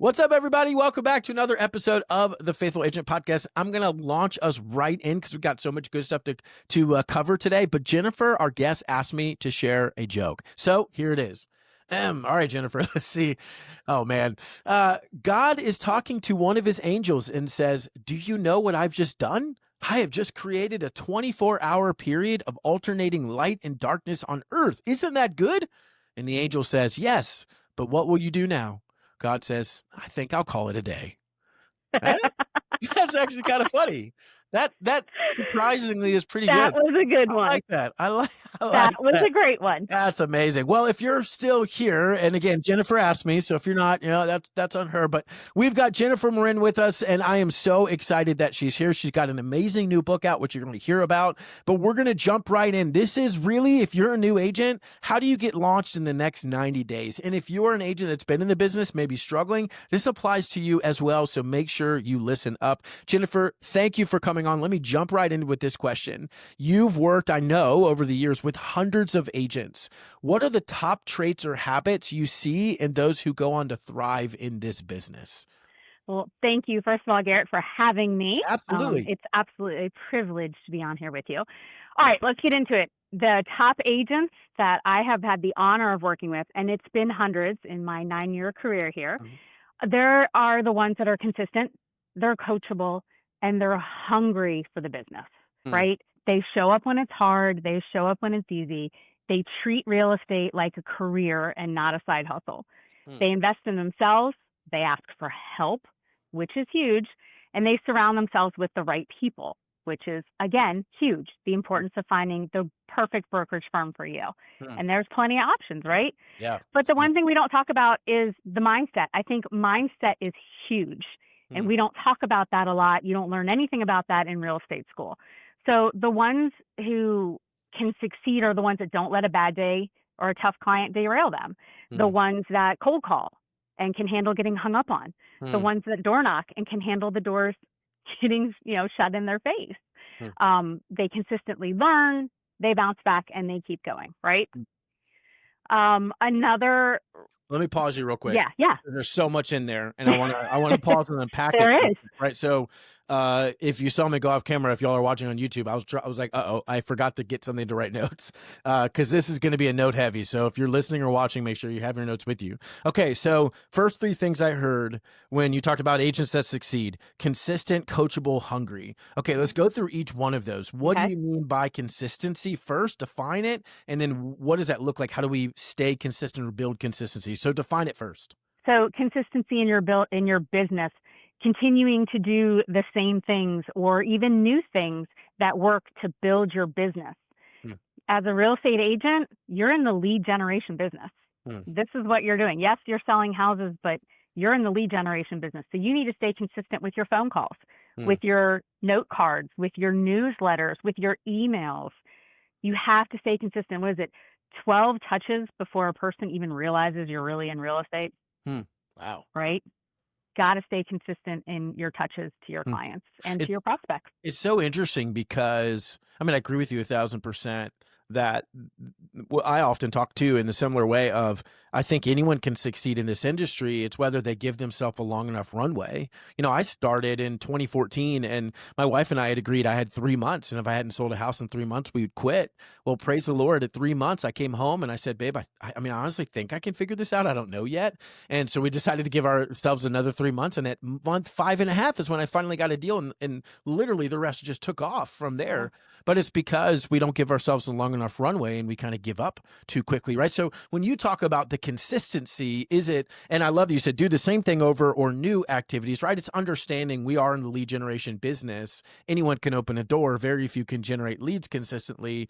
What's up, everybody? Welcome back to another episode of the Faithful Agent Podcast. I'm going to launch us right in because we've got so much good stuff to cover today. But Jenifer, our guest, asked me to share a joke. So here it is. All right, Jenifer, let's see. Oh, man. God is talking to one of his angels and says, "Do you know what I've just done? I have just created a 24-hour period of alternating light and darkness on earth. Isn't that good?" And the angel says, "Yes, but what will you do now?" God says, "I think I'll call it a day." Eh? That's actually kind of funny. That surprisingly is pretty That good. was a good I one. like that. I like That was that. a great one. That's amazing. Well, if you're still here, and again, Jenifer asked me, so if you're not, that's on her. But we've got Jenifer Morin with us, and I am so excited that she's here. She's got an amazing new book out, which you're going to hear about. But we're going to jump right in. This is really, if you're a new agent, how do you get launched in the next 90 days? And if you're an agent that's been in the business, maybe struggling, this applies to you as well. So make sure you listen up. Jenifer, thank you for coming on. Let me jump right in with this question. You've worked, I know, over the years with hundreds of agents. What are the top traits or habits you see in those who go on to thrive in this business? Well, thank you, first of all, Garrett, for having me. Absolutely. It's absolutely a privilege to be on here with you. All right, let's get into it. The top agents that I have had the honor of working with, and it's been hundreds in my 9-year career here, there are the ones that are consistent, they're coachable, and they're hungry for the business, right? They show up when it's hard. They show up when it's easy. They treat real estate like a career and not a side hustle. They invest in themselves. They ask for help, which is huge. And they surround themselves with the right people, which is, again, huge. The importance of finding the perfect brokerage firm for you. And there's plenty of options, right? Yeah. But the one thing we don't talk about is the mindset. I think mindset is huge. And we don't talk about that a lot. You don't learn anything about that in real estate school. So the ones who can succeed are the ones that don't let a bad day or a tough client derail them. The ones that cold call and can handle getting hung up on. The ones that door knock and can handle the doors getting, shut in their face. They consistently learn, they bounce back, and they keep going, right? Let me pause you real quick. Yeah. There's so much in there, and I want to pause and unpack it. There is. Right. So, if you saw me go off camera, if y'all are watching on YouTube, I was like, I forgot to get something to write notes, because this is going to be a note heavy. So if you're listening or watching, make sure you have your notes with you. Okay. So first three things I heard when you talked about agents that succeed: consistent, coachable, hungry. Okay. Let's go through each one of those. What do you mean by consistency first? Define it. And then what does that look like? How do we stay consistent or build consistency? So define it first. So consistency in your business, continuing to do the same things or even new things that work to build your business. As a real estate agent, you're in the lead generation business. This is what you're doing. Yes, you're selling houses, but you're in the lead generation business. So you need to stay consistent with your phone calls, with your note cards, with your newsletters, with your emails. You have to stay consistent. What is it? 12 touches before a person even realizes you're really in real estate. Wow. Right? Got to stay consistent in your touches to your clients and to your prospects. It's so interesting because, I agree with you 1,000% that I often talk to in the similar way of, I think anyone can succeed in this industry. It's whether they give themselves a long enough runway. I started in 2014 and my wife and I had agreed I had 3 months. And if I hadn't sold a house in 3 months, we would quit. Well, praise the Lord, at 3 months, I came home and I said, "Babe, I honestly think I can figure this out. I don't know yet." And so we decided to give ourselves another 3 months. And at month 5.5 is when I finally got a deal. And literally the rest just took off from there. But it's because we don't give ourselves a long enough runway and we kind of give up too quickly, right? So when you talk about the consistency, is it, and I love that you said do the same thing over or new activities, right? It's understanding we are in the lead generation business. Anyone can open a door. Very few can generate leads consistently.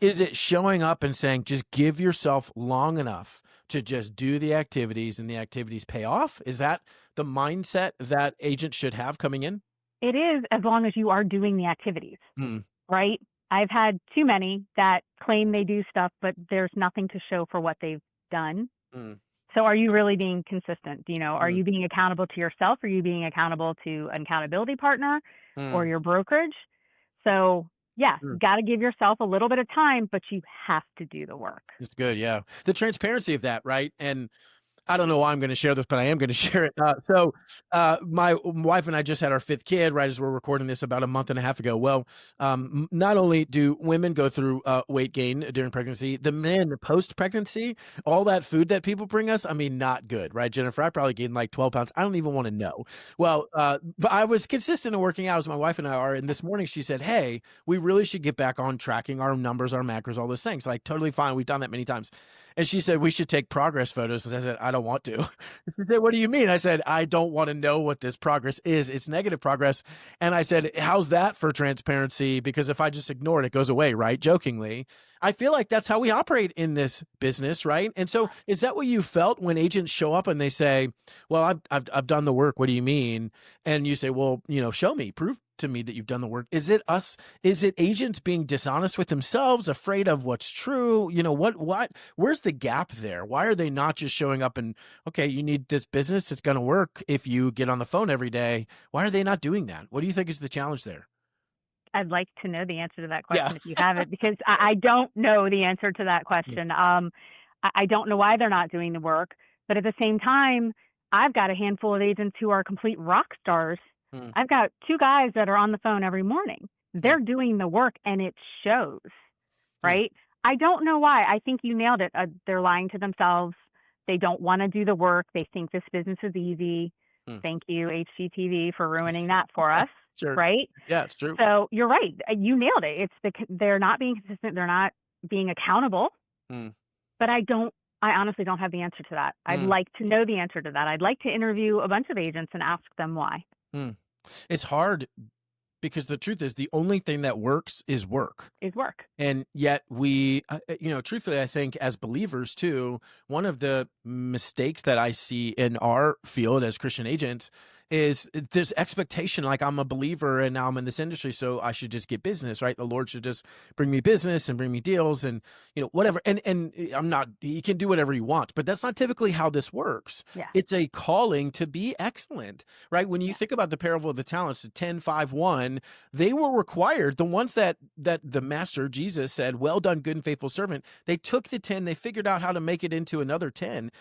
Is it showing up and saying, just give yourself long enough to just do the activities and the activities pay off? Is that the mindset that agents should have coming in? It is, as long as you are doing the activities, right? I've had too many that claim they do stuff, but there's nothing to show for what they've done. So are you really being consistent? Are you being accountable to yourself? Are you being accountable to an accountability partner or your brokerage? So yeah, got to give yourself a little bit of time, but you have to do the work. It's good. Yeah. The transparency of that, right? And I don't know why I'm going to share this, but I am going to share it. My wife and I just had our 5th kid, right as we're recording this, about a month and a half ago. Well, not only do women go through weight gain during pregnancy, the men post pregnancy, all that food that people bring us, I mean, not good, right, Jennifer? I probably gained like 12 pounds. I don't even want to know. Well, but I was consistent in working out as my wife and I are. And this morning she said, "Hey, we really should get back on tracking our numbers, our macros, all those things." Like, totally fine. We've done that many times. And she said, "We should take progress photos." And I said, "I don't want to." She said, "What do you mean?" I said, "I don't want to know what this progress is. It's negative progress." And I said, "How's that for transparency? Because if I just ignore it, it goes away," right? Jokingly. I feel like that's how we operate in this business, right? And so is that what you felt when agents show up and they say, "Well, I've done the work. What do you mean?" And you say, "Well, show me, prove to me that you've done the work." Is it agents being dishonest with themselves, afraid of what's true? Where's the gap there? Why are they not just showing up and, okay, you need this business, it's going to work if you get on the phone every day? Why are they not doing that? What do you think is the challenge there? I'd like to know the answer to that Yeah. question if you have it, because I don't know the answer to that question. I don't know why they're not doing the work, but at the same time, I've got a handful of agents who are complete rock stars. Mm, I've got 2 guys that are on the phone every morning. mm, They're doing the work and it shows, mm, right? I don't know why. I think you nailed it. They're lying to themselves. They don't want to do the work. They think this business is easy. mm. Thank you, HGTV, for ruining that for us, Sure. right? Yeah, it's true. So you're right. You nailed it. They're not being consistent. They're not being accountable. Mm, But I honestly don't have the answer to that. I'd mm, like to know the answer to that. I'd like to interview a bunch of agents and ask them why. mm. It's hard because the truth is the only thing that works is work. Is work. And yet truthfully, I think as believers too, one of the mistakes that I see in our field as Christian agents is this expectation, like, I'm a believer and now I'm in this industry, so I should just get business, right? The Lord should just bring me business and bring me deals and, whatever. And I'm not, he can do whatever he wants, but that's not typically how this works. Yeah. It's a calling to be excellent, right? When you Yeah. think about the parable of the talents, the 10, 5, 1, they were required, the ones that the master Jesus said, "Well done, good and faithful servant." They took the 10, they figured out how to make it into another 10.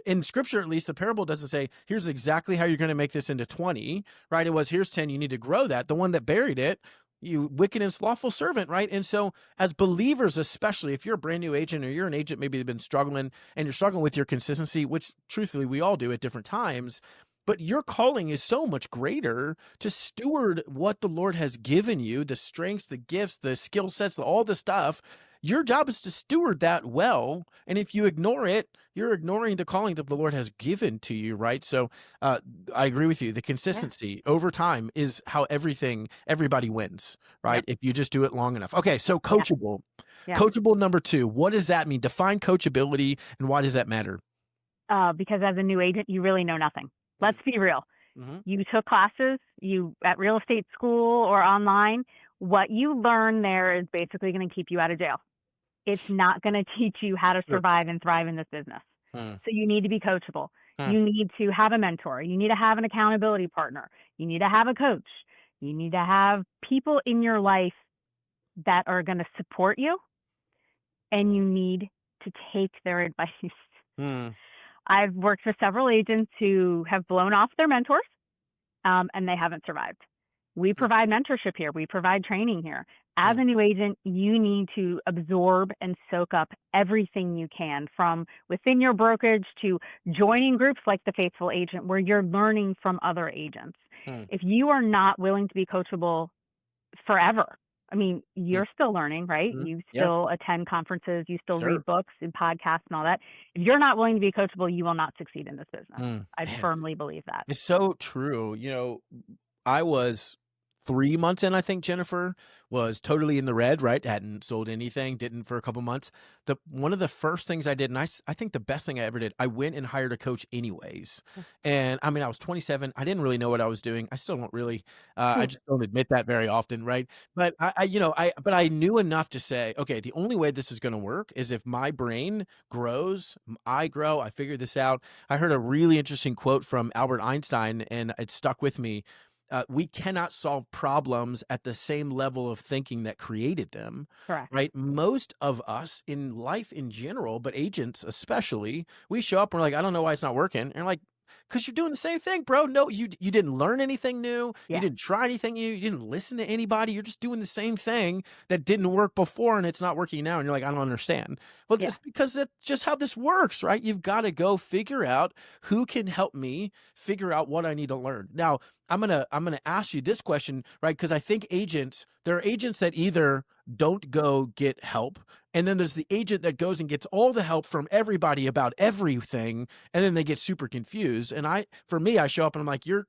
In scripture, at least, the parable doesn't say, "Here's exactly how you're going to make this into 20," right? It was, "Here's 10, you need to grow that." The one that buried it, "You wicked and slothful servant," right? And so as believers, especially if you're a brand new agent or you're an agent, maybe you've been struggling and you're struggling with your consistency, which truthfully we all do at different times, but your calling is so much greater to steward what the Lord has given you, the strengths, the gifts, the skill sets, all the stuff. Your job is to steward that well. And if you ignore it, you're ignoring the calling that the Lord has given to you, right? So I agree with you. The Yeah. consistency over time is how everybody wins, right? Yep. If you just do it long enough. Okay, so Yeah. coachable. Yeah. Coachable number 2. What does that mean? Define coachability and why does that matter? Because as a new agent, you really know nothing. Let's be real. Mm-hmm. You took classes, you at real estate school or online. What you learn there is basically going to keep you out of jail. It's not going to teach you how to Sure. survive and thrive in this business. Hmm. So you need to be coachable. Hmm. You need to have a mentor. You need to have an accountability partner. You need to have a coach. You need to have people in your life that are going to support you, and you need to take their advice. Hmm. I've worked with several agents who have blown off their mentors, and they haven't survived. We provide mentorship here. We provide training here. As Hmm. a new agent, you need to absorb and soak up everything you can, from within your brokerage to joining groups like the Faithful Agent, where you're learning from other agents. Hmm. If you are not willing to be coachable forever, I mean, Hmm. you're still learning, right? Hmm. You Yeah, still attend conferences, you still sure. read books and podcasts and all that. If you're not willing to be coachable, you will not succeed in this business. Mm, I man, firmly believe that. it's so true. I was 3 months in, I think, Jennifer, was totally in the red, right? Hadn't sold anything, didn't for a couple months. One of the first things I did, and I think the best thing I ever did, I went and hired a coach anyways. And I mean, I was 27. I didn't really know what I was doing. I still don't really, I just don't admit that very often, right? But but I knew enough to say, okay, the only way this is going to work is if my brain grows, I grow, I figure this out. I heard a really interesting quote from Albert Einstein and it stuck with me. we cannot solve problems at the same level of thinking that created them, Correct. right? Most of us in life in general, but agents especially, we show up and we're like, I don't know why it's not working. And you're like, because you're doing the same thing, bro. No, you didn't learn anything new. You Yeah. didn't try anything new. You didn't listen to anybody. You're just doing the same thing that didn't work before and it's not working now. And you're like, I don't understand. Well, Yeah. just because that's just how this works, right? You've got to go figure out who can help me figure out what I need to learn. Now, I'm gonna ask you this question, right? Because I think there are agents that either don't go get help, and then there's the agent that goes and gets all the help from everybody about everything, and then they get super confused. And for me, I show up and I'm like, you're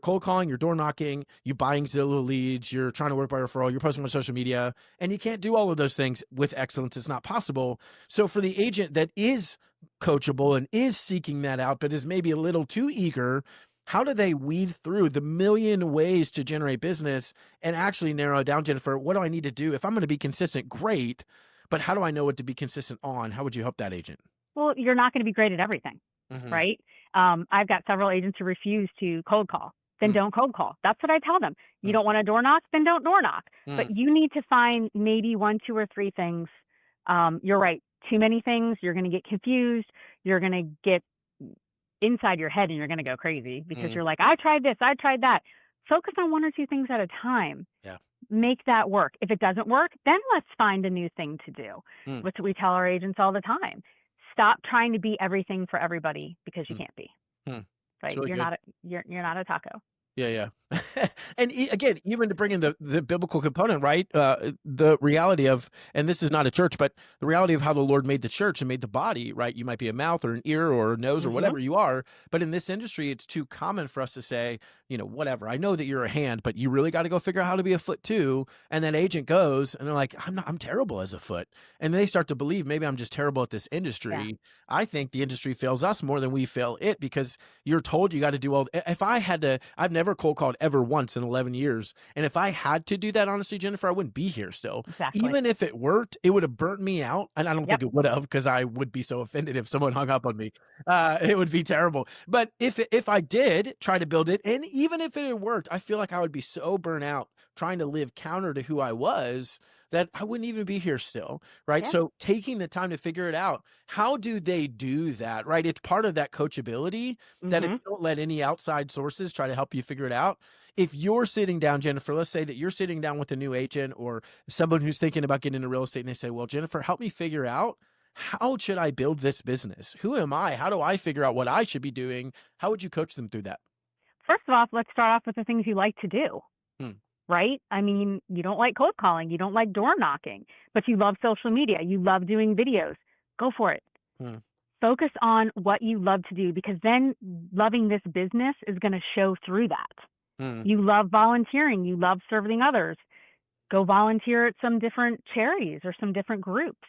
cold calling, you're door knocking, you buying Zillow leads, you're trying to work by referral, you're posting on social media, and you can't do all of those things with excellence. It's not possible. So for the agent that is coachable and is seeking that out, but is maybe a little too eager, how do they weed through the million ways to generate business and actually narrow it down, Jenifer? What do I need to do? If I'm going to be consistent, great, but how do I know what to be consistent on? How would you help that agent? Well, you're not going to be great at everything, Mm-hmm. right? I've got several agents who refuse to cold call. Then Mm, don't cold call. That's what I tell them. You mm, don't want to door knock, then don't door knock. But mm, you need to find maybe one, two, or three things. You're right. Too many things, you're going to get confused. You're going to get inside your head and you're going to go crazy because mm. you're like, I tried this, I tried that. Focus on one or two things at a time. Yeah. Make that work. If it doesn't work, then let's find a new thing to do, Mm, which we tell our agents all the time. Stop trying to be everything for everybody because you mm, can't be. mm. It's Right? really good. You're not a taco. Yeah, yeah. And again, even to bring in the biblical component, right? The reality of, and this is not a church, but the reality of how the Lord made the church and made the body, right? You might be a mouth or an ear or a nose or Mhm. whatever you are, but in this industry, it's too common for us to say, whatever. I know that you're a hand, but you really got to go figure out how to be a foot too. And that agent goes and they're like, I'm terrible as a foot. And they start to believe maybe I'm just terrible at this Yeah. industry. I think the industry fails us more than we fail it because you're told you got to do all. If I had to, I've never cold called ever once in 11 years. And if I had to do that, honestly, Jenifer, I wouldn't be here still. Exactly. Even if it worked, it would have burnt me out. And I don't Yep. think it would have because I would be so offended if someone hung up on me. It would be terrible. But if I did try to build it, and even if it had worked, I feel like I would be so burnt out trying to live counter to who I was that I wouldn't even be here still, right? Yeah. So taking the time to figure it out, how do they do that, right? It's part of that coachability that if Mhm. you don't let any outside sources try to help you figure it out, if you're sitting down, Jenifer, let's say that you're sitting down with a new agent or someone who's thinking about getting into real estate and they say, well, Jenifer, help me figure out how should I build this business? Who am I? How do I figure out what I should be doing? How would you coach them through that? First of all, let's start off with the things you like to do. Hmm. Right? I mean, you don't like cold calling, you don't like door knocking, but you love social media, you love doing videos. Go for it. Hmm. Focus on what you love to do because then loving this business is going to show through that. Hmm. You love volunteering, you love serving others. Go volunteer at some different charities or some different groups.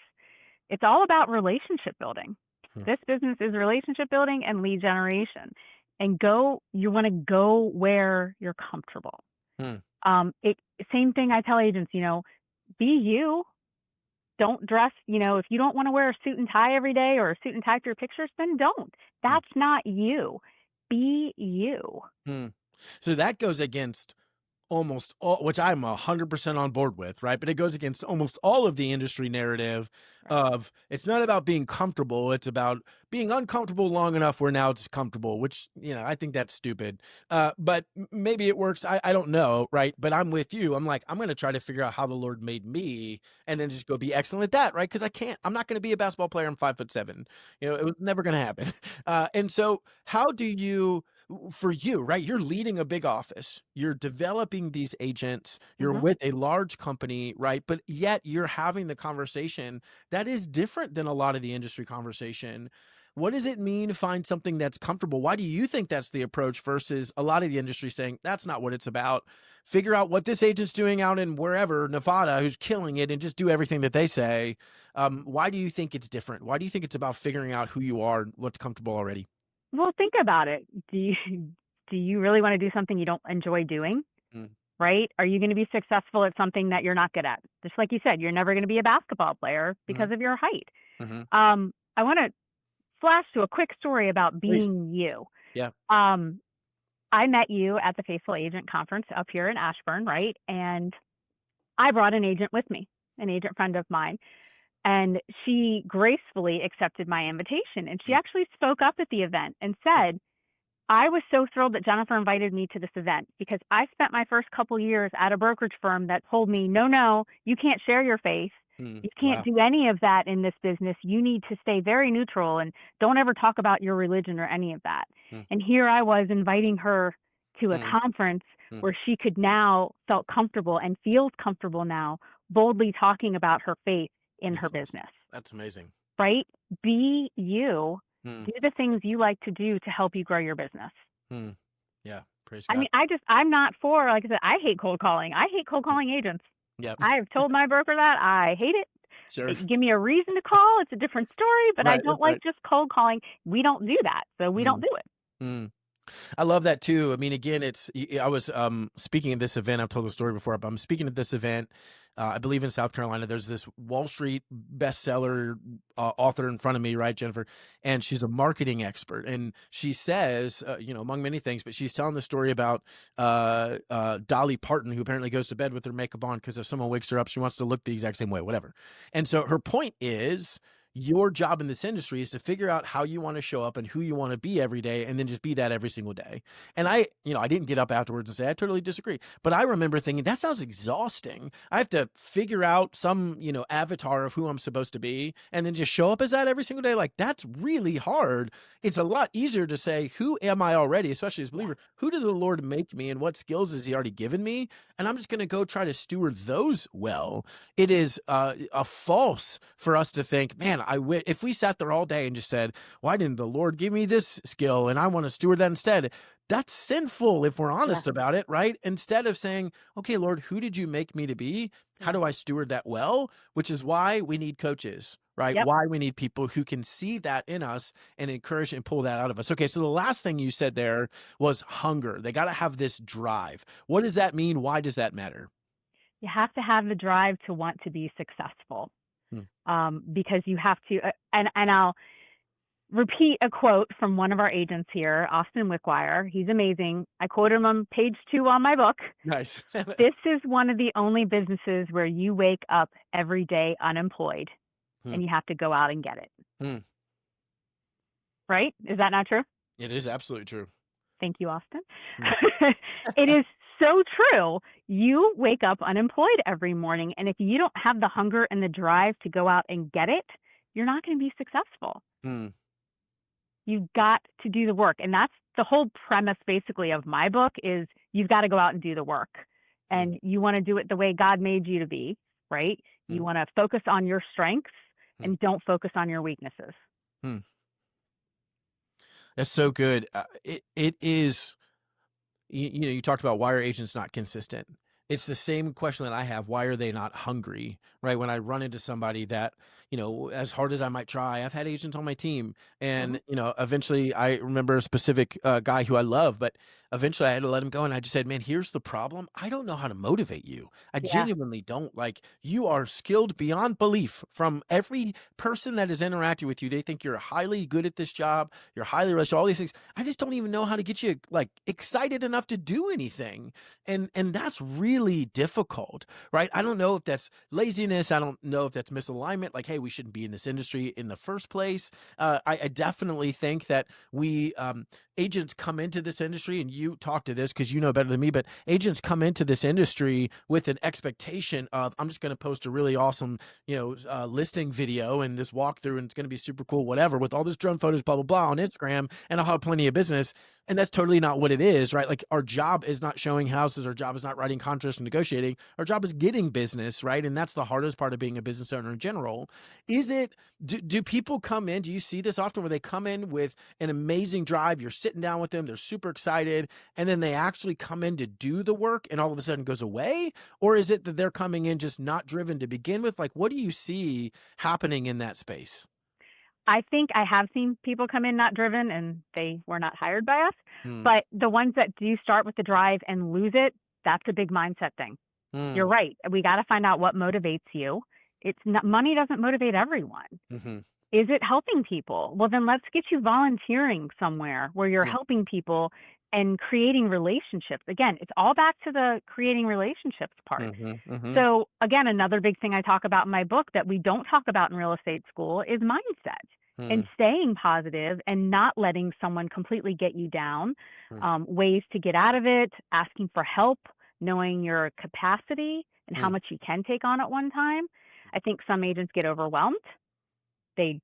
It's all about relationship building. Hmm. This business is relationship building and lead generation. And you want to go where you're comfortable. Hmm. Same thing I tell agents, be you. Don't dress, if you don't want to wear a suit and tie every day or a suit and tie for your pictures, then don't. Hmm. That's not you. Be you. Hmm. So that goes against almost all, which I'm 100% on board with, right? But it goes against almost all of the industry narrative Right. of it's not about being comfortable. It's about being uncomfortable long enough where now it's comfortable, which, I think that's stupid. But maybe it works. I don't know. Right. But I'm with you. I'm like, I'm going to try to figure out how the Lord made me and then just go be excellent at that. Right. Cause I'm not going to be a basketball player. I'm 5'7". It was never going to happen. And so how do you, for you, right? You're leading a big office. You're developing these agents. You're Mm-hmm. with a large company, right? But yet you're having the conversation that is different than a lot of the industry conversation. What does it mean to find something that's comfortable? Why do you think that's the approach versus a lot of the industry saying that's not what it's about? Figure out what this agent's doing out in wherever, Nevada, who's killing it, and just do everything that they say. Why do you think it's different? Why do you think it's about figuring out who you are, what's comfortable already? Well, think about it. Do you really want to do something you don't enjoy doing? Mm, Right? Are you going to be successful at something that you're not good at? Just like you said, you're never going to be a basketball player because mhm, of your height. mhm. I want to flash to a quick story about Please. being you. Yeah. Um, I met you at the Faithful Agent Conference up here in Ashburn, right? And I brought an agent with me, an agent friend of mine, and she gracefully accepted my invitation. And she Mm, actually spoke up at the event and said, I was so thrilled that Jenifer invited me to this event because I spent my first couple years at a brokerage firm that told me, no, you can't share your faith. You can't wow. do any of that in this business. You need to stay very neutral and don't ever talk about your religion or any of that. Mm, And here I was inviting her to a mm, conference mm. where she could now felt comfortable and feels comfortable now boldly talking about her faith in her That's awesome. business, That's amazing. right? Be you. Mm, Do the things you like to do to help you grow your business. mm. Yeah, praise I God. mean, I'm not for, like I said, I hate cold calling. I hate cold Mm, calling agents. yep. I've told my broker that I hate it. Sure. Give me a reason to call. It's a different story, but I Right, don't that's like right. just cold calling. We don't do that. So we don't Mm, do it. mm. I love that too. I mean, again, I was speaking at this event. I've told the story before, but I'm speaking at this event. I believe in South Carolina. There's this Wall Street bestseller author in front of me, right, Jenifer? And she's a marketing expert, and she says, among many things, but she's telling the story about Dolly Parton, who apparently goes to bed with her makeup on because if someone wakes her up, she wants to look the exact same way, whatever. And so her point is, your job in this industry is to figure out how you want to show up and who you want to be every day, and then just be that every single day. And I didn't get up afterwards and say, I totally disagree. But I remember thinking, that sounds exhausting. I have to figure out some, avatar of who I'm supposed to be and then just show up as that every single day. Like, that's really hard. It's a lot easier to say, who am I already, especially as a Yeah. believer? Who did the Lord make me and what skills has he already given me? And I'm just going to go try to steward those well. It is a false for us to think, man, if we sat there all day and just said, why didn't the Lord give me this skill and I want to steward that instead? That's sinful if we're Yeah. honest about it, right? Instead of saying, okay, Lord, who did you make me to be? How Yeah. do I steward that well? Which is why we need coaches, right? Yep. Why we need people who can see that in us and encourage and pull that out of us. Okay, so the last thing you said there was hunger. They got to have this drive. What does that mean? Why does that matter? You have to have the drive to want to be successful, Hmm. because you have to, and I'll repeat a quote from one of our agents here, Austin Wickwire. He's amazing. I quoted him on page 2 on my book. Nice. This is one of the only businesses where you wake up every day unemployed Hmm. and you have to go out and get it. Hmm. Right? Is that not true? It is absolutely true. Thank you, Austin. Hmm. It is so true. You wake up unemployed every morning, and if you don't have the hunger and the drive to go out and get it, you're not going to be successful. Hmm. You've got to do the work. And that's the whole premise basically of my book is you've got to go out and do the work. Hmm. And you want to do it the way God made you to be, right? Hmm. You want to focus on your strengths Hmm. and don't focus on your weaknesses. Hmm. That's so good. It is, you talked about why are agents not consistent? It's the same question that I have. Why are they not hungry? Right. When I run into somebody that, as hard as I might try, I've had agents on my team Mhm. and, eventually I remember a specific guy who I love, but eventually I had to let him go. And I just said, man, here's the problem. I don't know how to motivate you. I Yeah. genuinely don't. Like, you are skilled beyond belief. From every person that has interacted with you, they think you're highly good at this job. You're highly rushed, all these things. I just don't even know how to get you like excited enough to do anything. And that's really difficult, right? I don't know if that's laziness. I don't know if that's misalignment. Like, hey, we shouldn't be in this industry in the first place. I definitely think that we agents come into this industry, and you talk to this because you know better than me, but agents come into this industry with an expectation of, I'm just going to post a really awesome, listing video and this walkthrough, and it's going to be super cool, whatever, with all this drone photos, blah, blah, blah on Instagram, and I'll have plenty of business. And that's totally not what it is, right? Like, our job is not showing houses. Our job is not writing contracts and negotiating. Our job is getting business, right? And that's the hardest part of being a business owner in general. Do people come in? Do you see this often where they come in with an amazing drive? You're sitting down with them. They're super excited. And then they actually come in to do the work and all of a sudden goes away? Or is it that they're coming in just not driven to begin with? Like, what do you see happening in that space? I think I have seen people come in not driven and they were not hired by us. Hmm. But the ones that do start with the drive and lose it, that's a big mindset thing. You're Hmm. right. We got to find out what motivates you. It's not, money doesn't motivate everyone. Mm-hmm. Is it helping people? Well, then let's get you volunteering somewhere where you're Hmm. helping people and creating relationships. Again, it's all back to the creating relationships part. Mm-hmm. So again, another big thing I talk about in my book that we don't talk about in real estate school is mindset and staying positive and not letting someone completely get you down. Ways to get out of it, asking for help, knowing your capacity and how much you can take on at one time. I think some agents get overwhelmed. They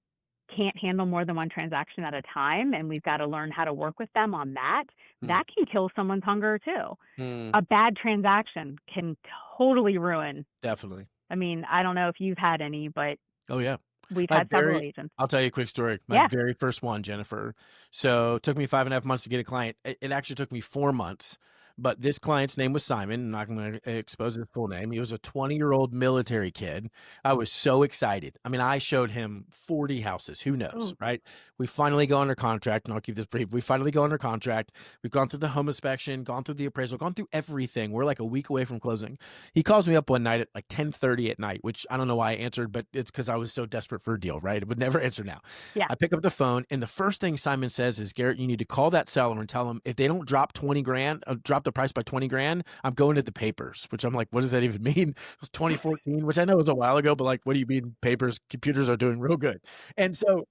can't handle more than one transaction at a time, and we've got to learn how to work with them on that. That can kill someone's hunger too. A bad transaction can totally ruin. Definitely. I mean, I don't know if you've had any, but Oh yeah. we've had several agents. I'll tell you a quick story. My very first one, Jenifer. So it took me 5.5 months to get a client. It actually took me 4 months. But this client's name was Simon. I'm not going to expose his full name. He was a 20-year-old military kid. I was so excited. I mean, I showed him 40 houses. Who knows, right? We finally go under contract, and I'll keep this brief. We finally go under contract. We've gone through the home inspection, gone through the appraisal, gone through everything. We're like a week away from closing. He calls me up one night at like 10:30 at night, which I don't know why I answered, but it's because I was so desperate for a deal, right? It would never answer now. Yeah. I pick up the phone, and the first thing Simon says is, Garrett, you need to call that seller and tell them if they don't drop 20 grand, drop the price by 20 grand, I'm going to the papers, which I'm like, what does that even mean? It was 2014, which I know was a while ago, but like, what do you mean papers? Computers are doing real good. And so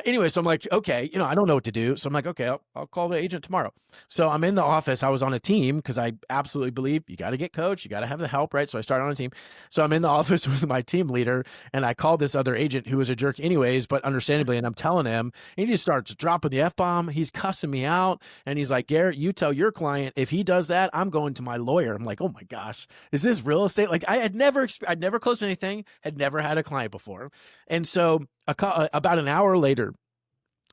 anyway, so I'm like, okay, I don't know what to do. So I'm like, okay, I'll call the agent tomorrow. So I'm in the office. I was on a team because I absolutely believe you got to get coached. You got to have the help, right? So I started on a team. So I'm in the office with my team leader, and I called this other agent who was a jerk anyways, but understandably, and I'm telling him, and he just starts dropping the F-bomb. He's cussing me out, and he's like, Garrett, you tell your client if he does that, I'm going to my lawyer. I'm like, oh my gosh, is this real estate? Like I'd never closed anything, had never had a client before. And so about an hour later,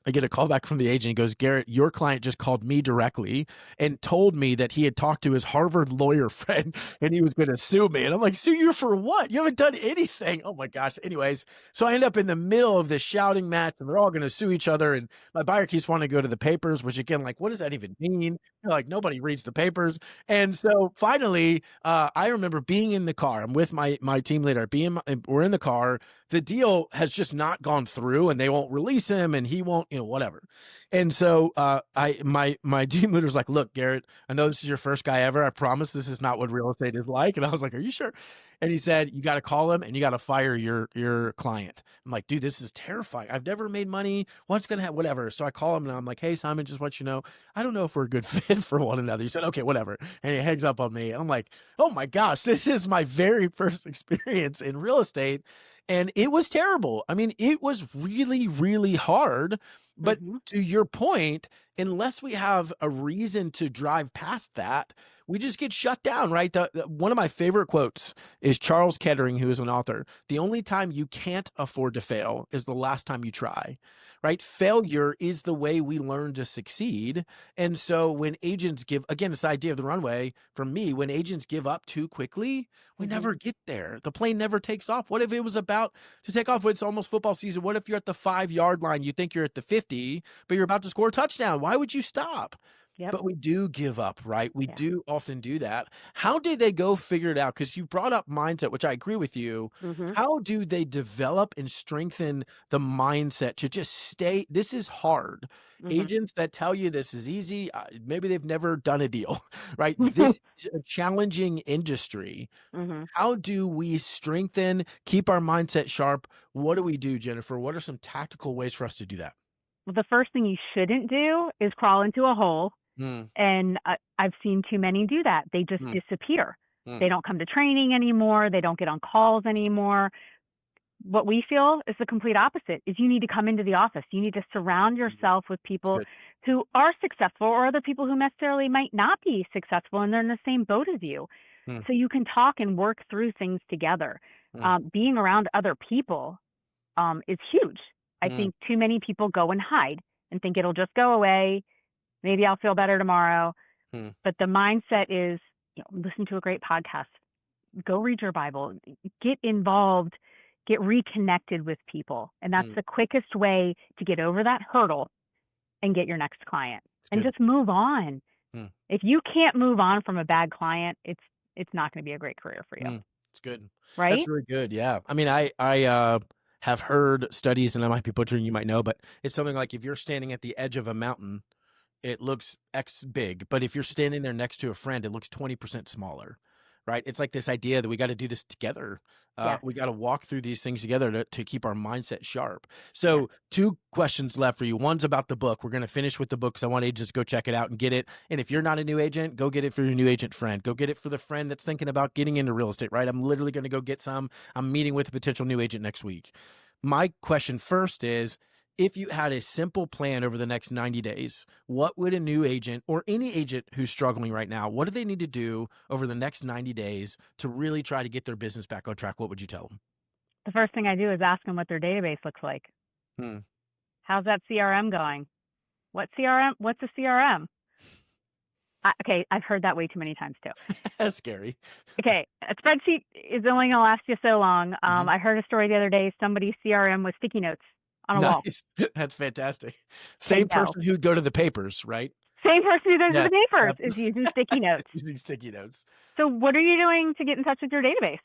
I get a call back from the agent. He goes, Garrett, your client just called me directly and told me that he had talked to his Harvard lawyer friend and he was going to sue me. And I'm like, sue you for what? You haven't done anything. Oh my gosh. Anyways, so I end up in the middle of this shouting match, and they're all going to sue each other. And my buyer keeps wanting to go to the papers, which again, like, what does that even mean? Like, nobody reads the papers. And so finally, I remember being in the car. I'm with my team leader. We're in the car. The deal has just not gone through, and they won't release him, and he won't, whatever. And so my team leader's like, look, Garrett, I know this is your first guy ever. I promise this is not what real estate is like. And I was like, are you sure? And he said, you got to call him and you got to fire your client. I'm like, dude, this is terrifying. I've never made money. What's going to happen? Whatever. So I call him and I'm like, hey, Simon, just want you to know, I don't know if we're a good fit for one another. He said, okay, whatever. And he hangs up on me. And I'm like, oh my gosh, this is my very first experience in real estate. And it was terrible. I mean, it was really, really hard. But to your point, unless we have a reason to drive past that, we just get shut down, right? One of my favorite quotes is Charles Kettering, who is an author. The only time you can't afford to fail is the last time you try, right? Failure is the way we learn to succeed. And so when agents again, it's the idea of the runway. For me, when agents give up too quickly, we never get there. The plane never takes off. What if it was about to take off? It's almost football season. What if you're at the 5-yard line? You think you're at the 50, but you're about to score a touchdown. Why would you stop? Yep. But we do give up, right? We do often do that. How do they go figure it out? Because you brought up mindset, which I agree with you. How do they develop and strengthen the mindset to just stay? This is hard. Agents that tell you this is easy, maybe they've never done a deal, right? This is a challenging industry. How do we strengthen, keep our mindset sharp? What do we do, Jenifer? What are some tactical ways for us to do that? Well, the first thing you shouldn't do is crawl into a hole. And I've seen too many do that. They just disappear. They don't come to training anymore. They don't get on calls anymore. What we feel is the complete opposite, is you need to come into the office. You need to surround yourself with people who are successful, or other people who necessarily might not be successful and they're in the same boat as you. So you can talk and work through things together. Being around other people is huge. I think too many people go and hide and think it'll just go away. Maybe I'll feel better tomorrow. But the mindset is, listen to a great podcast, go read your Bible, get involved, get reconnected with people. And that's the quickest way to get over that hurdle and get your next client. And just move on. If you can't move on from a bad client, it's not going to be a great career for you. It's good. Right? That's really good. Yeah. I mean, I have heard studies, and I might be butchering, you might know, but it's something like if you're standing at the edge of a mountain, it looks X big, but if you're standing there next to a friend, it looks 20% smaller, right? It's like this idea that we got to do this together. Yes. We got to walk through these things together to keep our mindset sharp. Yes. So 2 questions left for you. One's about the book. We're going to finish with the book because I want agents to go check it out and get it. And if you're not a new agent, go get it for your new agent friend. Go get it for the friend that's thinking about getting into real estate, right? I'm literally going to go get some. I'm meeting with a potential new agent next week. My question first is, if you had a simple plan over the next 90 days, what would a new agent or any agent who's struggling right now, what do they need to do over the next 90 days to really try to get their business back on track? What would you tell them? The first thing I do is ask them what their database looks like. How's that CRM going? What CRM? What's a CRM? Okay, I've heard that way too many times too. That's scary. Okay, a spreadsheet is only going to last you so long. I heard a story the other day. Somebody's CRM was sticky notes on a wall. That's fantastic. Same no. person who'd go to the papers, right? Same person who goes to the papers Yep. is using sticky notes. Using sticky notes. So what are you doing to get in touch with your database?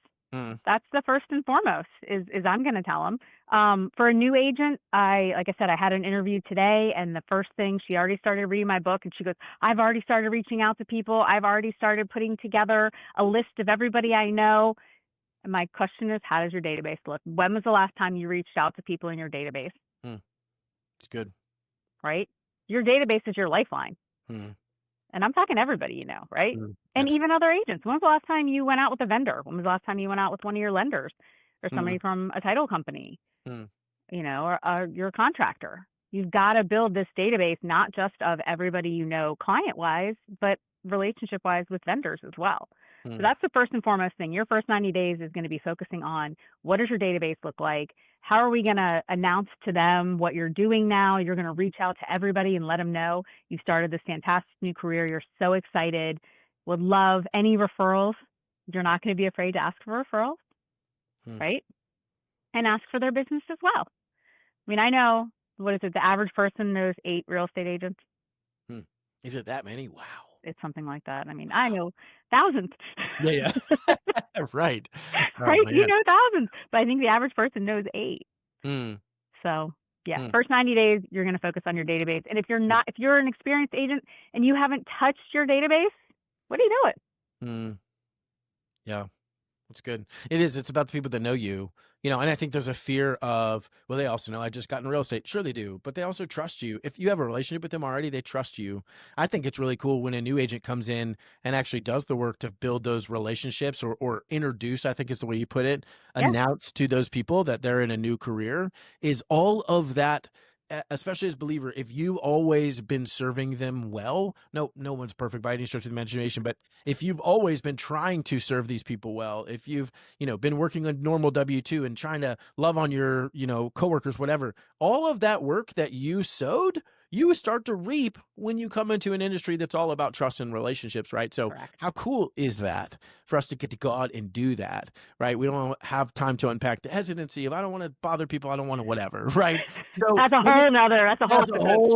That's the first and foremost is I'm going to tell them. For a new agent, like I said, I had an interview today, and the first thing, she already started reading my book, and she goes, I've already started reaching out to people. I've already started putting together a list of everybody I know. And my question is, how does your database look? When was the last time you reached out to people in your database? It's good. Right? Your database is your lifeline. And I'm talking everybody you know, right? And even other agents. When was the last time you went out with a vendor? When was the last time you went out with one of your lenders or somebody from a title company, you know, or your contractor? You've got to build this database, not just of everybody you know client-wise, but relationship-wise with vendors as well. So that's the first and foremost thing. Your first 90 days is going to be focusing on, what does your database look like? How are we going to announce to them what you're doing now? You're going to reach out to everybody and let them know you started this fantastic new career. You're so excited. Would love any referrals. You're not going to be afraid to ask for referrals, right? And ask for their business as well. I mean, I know, what is it? The average person knows 8 real estate agents. Is it that many? Wow. It's something like that. I mean, I know thousands. Yeah. Right. Right? You know thousands, but I think the average person knows 8. So yeah, first 90 days, you're going to focus on your database. And if you're an experienced agent and you haven't touched your database, what are you doing? Yeah. That's good. It is. It's about the people that know you, and I think there's a fear of, well, they also know I just got in real estate. Sure they do, but they also trust you. If you have a relationship with them already, they trust you. I think it's really cool when a new agent comes in and actually does the work to build those relationships or introduce, I think is the way you put it, announce to those people that they're in a new career. Is all of that, especially as a believer, if you've always been serving them well, no one's perfect by any stretch of the imagination, but if you've always been trying to serve these people well, if you've, been working on normal W-2 and trying to love on your, coworkers, whatever, all of that work that you sowed, you start to reap when you come into an industry that's all about trust and relationships, right? So how cool is that for us to get to go out and do that, right? We don't have time to unpack the hesitancy of, I don't want to bother people, I don't want to whatever, right? So that's a whole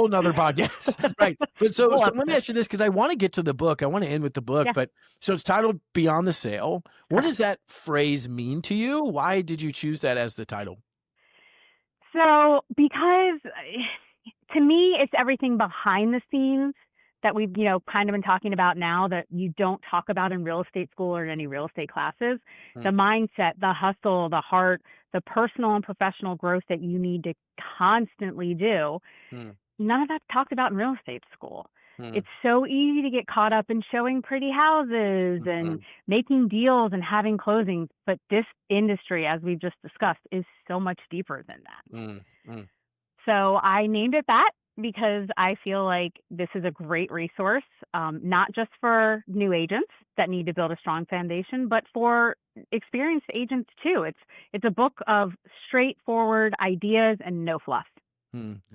nother podcast, right? But so let me ask you this, because I want to get to the book. I want to end with the book, but so it's titled Beyond the Sale. What does that phrase mean to you? Why did you choose that as the title? So because to me, it's everything behind the scenes that we've, kind of been talking about now that you don't talk about in real estate school or in any real estate classes. The mindset, the hustle, the heart, the personal and professional growth that you need to constantly do. None of that's talked about in real estate school. It's so easy to get caught up in showing pretty houses and making deals and having closings. But this industry, as we've just discussed, is so much deeper than that. So I named it that because I feel like this is a great resource, not just for new agents that need to build a strong foundation, but for experienced agents too. It's a book of straightforward ideas and no fluff.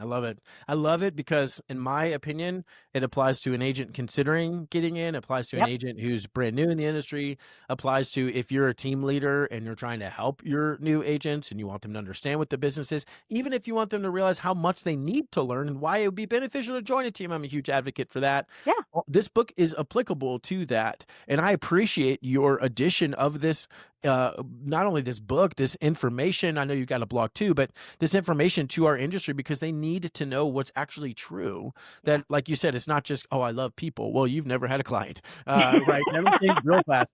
I love it. I love it because, in my opinion, it applies to an agent considering getting in, applies to an agent who's brand new in the industry, applies to if you're a team leader and you're trying to help your new agents and you want them to understand what the business is, even if you want them to realize how much they need to learn and why it would be beneficial to join a team. I'm a huge advocate for that. This book is applicable to that. And I appreciate your addition of this not only this book, this information. I know you got a blog too, but this information to our industry because they need to know what's actually true. Yeah. That, like you said, it's not just, oh, I love people. Well, you've never had a client, right? That'll change real fast.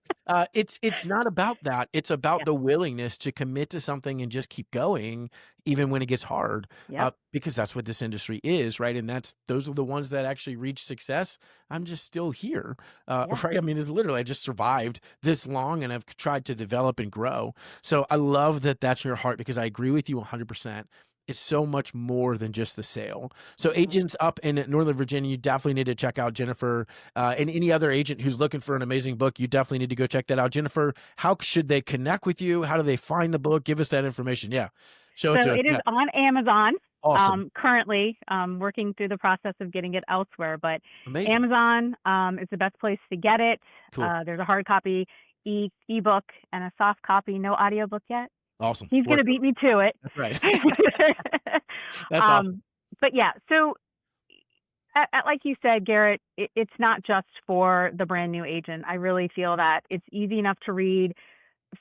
It's not about that. It's about Yep. the willingness to commit to something and just keep going, even when it gets hard, Yep. because that's what this industry is, right? And those are the ones that actually reach success. I'm just still here, Yeah. right? I mean, it's literally I just survived this long, and I've tried to develop and grow. So I love that that's your heart because I agree with you 100%. It's so much more than just the sale. So Mhm. agents up in Northern Virginia, you definitely need to check out Jenifer, and any other agent who's looking for an amazing book, you definitely need to go check that out. Jenifer, how should they connect with you? How do they find the book? Give us that information. Yeah. Show So it to us. it is Yeah. on Amazon. Awesome. Currently, working through the process of getting it elsewhere, but Amazing. Amazon is the best place to get it. Cool. There's a hard copy, ebook, and a soft copy. No audiobook yet. Awesome. He's gonna beat me to it. That's right. That's awesome. um, but yeah, so like you said, Garrett, it's not just for the brand new agent. I really feel that it's easy enough to read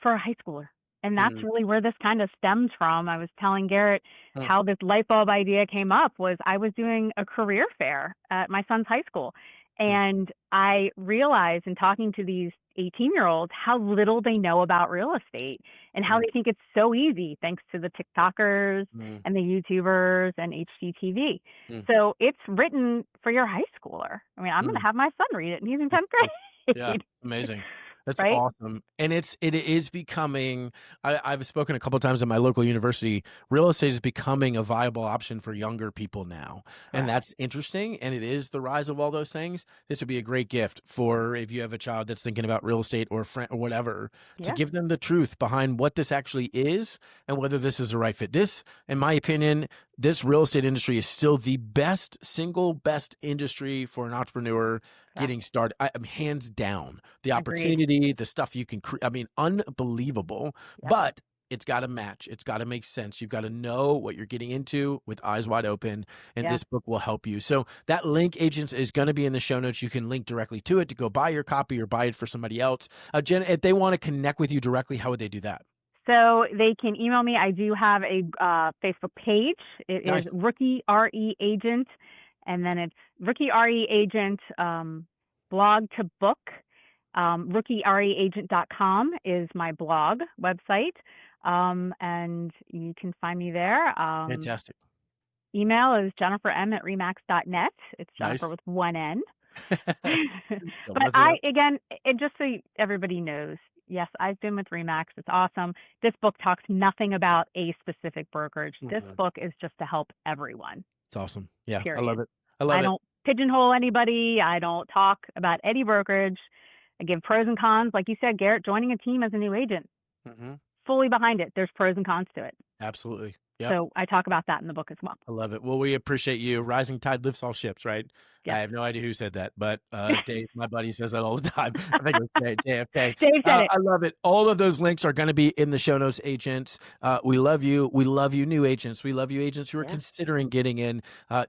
for a high schooler. And that's Mm, really where this kind of stems from. I was telling Garrett mm, how this light bulb idea came up was I was doing a career fair at my son's high school. mm, And I realized in talking to these 18-year-olds how little they know about real estate and how mm, they think it's so easy thanks to the TikTokers mm, and the YouTubers and HGTV. mm, So it's written for your high schooler. I mean, I'm going to mm. have my son read it and he's in That's 10th cool. Yeah, grade. amazing. That's Right? awesome, and it is becoming. I've spoken a couple times at my local university. Real estate is becoming a viable option for younger people now, and Correct. that's interesting. And it is the rise of all those things. This would be a great gift for if you have a child that's thinking about real estate or friend or whatever, to Yeah. give them the truth behind what this actually is and whether this is the right fit. This, in my opinion, this real estate industry is still the single best industry for an entrepreneur Correct. getting started. Hands down, the Agreed. opportunity, the stuff you can create. I mean, unbelievable. Yep. But it's got to match. It's got to make sense. You've got to know what you're getting into with eyes wide open, and Yeah. this book will help you. So that link, agents, is going to be in the show notes. You can link directly to it to go buy your copy or buy it for somebody else. Jen, if they want to connect with you directly, how would they do that? So they can email me. I do have a Facebook page. It is Nice. Rookie RE Agent, and then it's Rookie RE Agent blog to book. RookieREAgent.com is my blog website, and you can find me there. Fantastic. Email is jenniferm@remax.net. It's Jennifer Nice. with one N. So But mess it up. again, and just so everybody knows, yes, I've been with Remax. It's awesome. This book talks nothing about a specific brokerage. This Mhm. book is just to help everyone, It's awesome. Yeah, I love period. it. I love I it. don't pigeonhole anybody. I don't talk about any brokerage. I give pros and cons. Like you said, Garrett, joining a team as a new agent, Hmm. fully behind it. There's pros and cons to it. Absolutely. Yep. So I talk about that in the book as well. I love it. Well, we appreciate you. Rising tide lifts all ships, right? I Yep. have no idea who said that, but Dave, my buddy, says that all the time. I think it was JFK. Dave said it. I love it. All of those links are going to be in the show notes, agents. We love you. We love you, new agents. We love you, agents who are Yeah. considering getting in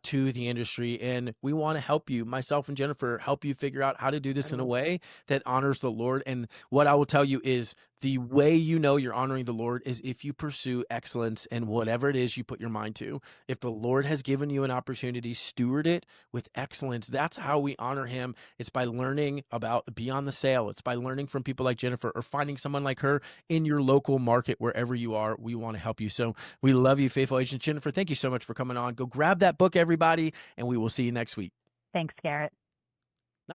to the industry. And we want to help you, myself and Jenifer, help you figure out how to do this in a way that honors the Lord. And what I will tell you is the way you know you're honoring the Lord is if you pursue excellence in whatever it is you put your mind to. If the Lord has given you an opportunity, steward it with excellence. That's how we honor him. It's by learning about beyond the sale. It's by learning from people like Jenifer or finding someone like her in your local market, wherever you are. We want to help you. So we love you, faithful agent. Jenifer, thank you so much for coming on. Go grab that book, everybody, and we will see you next week. Thanks, Garrett.